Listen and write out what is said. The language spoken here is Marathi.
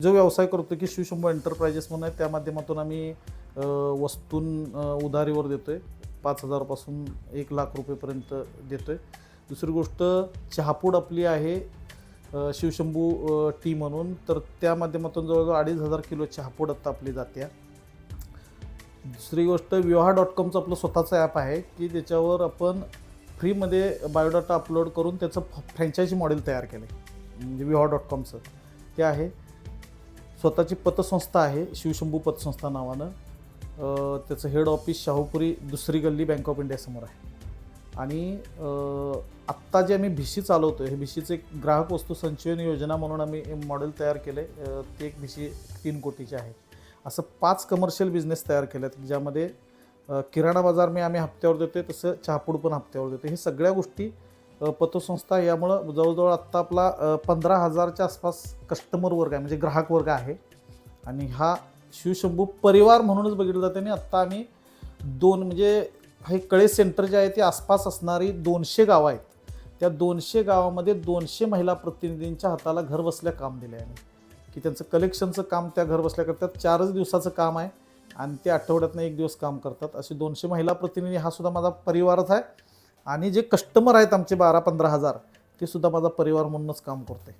जो व्यवसाय करतो की शिवशंभू एंटरप्राइजेस म्हणून आहे, त्या माध्यमातून आम्ही वस्तून उधारीवर देतोय. 5,000 पासून 1,00,000 रुपयेपर्यंत देतोय. दुसरी गोष्ट चहापूड आपली आहे शिवशंभू टी म्हणून, तर त्या माध्यमातून जवळजवळ 2,500 किलो चहापूड आता आपली जाते. दुसरी गोष्ट विवाह.comचं आपलं स्वतःचं ॲप आहे की ज्याच्यावर आपण फ्रीमध्ये बायोडाटा अपलोड करून त्याचं फ्रँचायझी मॉडेल तयार केलं आहे, म्हणजे विवाह.comचं ते आहे. स्वतःची पतसंस्था आहे शिवशंभू पतसंस्था नावानं. त्याचं हेड ऑफिस शाहूपुरी 2री गल्ली बँक ऑफ इंडियासमोर आहे. आणि आत्ता जे आम्ही भिशी चालवतो आहे, हे भिशीचं एक ग्राहक वस्तू संचयन योजना म्हणून आम्ही मॉडेल तयार केलं आहे. ते एक भिशी 3 कोटीची आहे. असं 5 कमर्शियल बिझनेस तयार केले आहेत, ज्यामध्ये किराणा बाजार आम्ही हप्त्यावर देतो आहे, तसं चहापूड पण हप्त्यावर देतो. हे सगळ्या गोष्टी पतसंस्था यामुळं जवळजवळ आत्ता आपला 15,000च्या आसपास कस्टमर वर्ग आहे, म्हणजे ग्राहक वर्ग आहे. आणि हा शिवशंभू परिवार म्हणूनच बघितलं जाते. आणि आत्ता आम्ही 2 म्हणजे हे कळे सेंटर जे आहे ते आसपास असणारी 200 गावं आहेत. त्या 200 गावामध्ये 200 महिला प्रतिनिधींच्या हाताला घर बसल्या काम दिलं आहे की त्यांचं कलेक्शनचं काम त्या घर बसल्या करतात. 4च दिवसाचं काम आहे आणि ते आठवड्यातनं 1 दिवस काम करतात. असे 200 महिला प्रतिनिधी हा सुद्धा माझा परिवारच आहे. आणि जे कस्टमर आहेत आमचे 12-15 हजार, ते सुद्धा माझा परिवार म्हणूनच काम करते.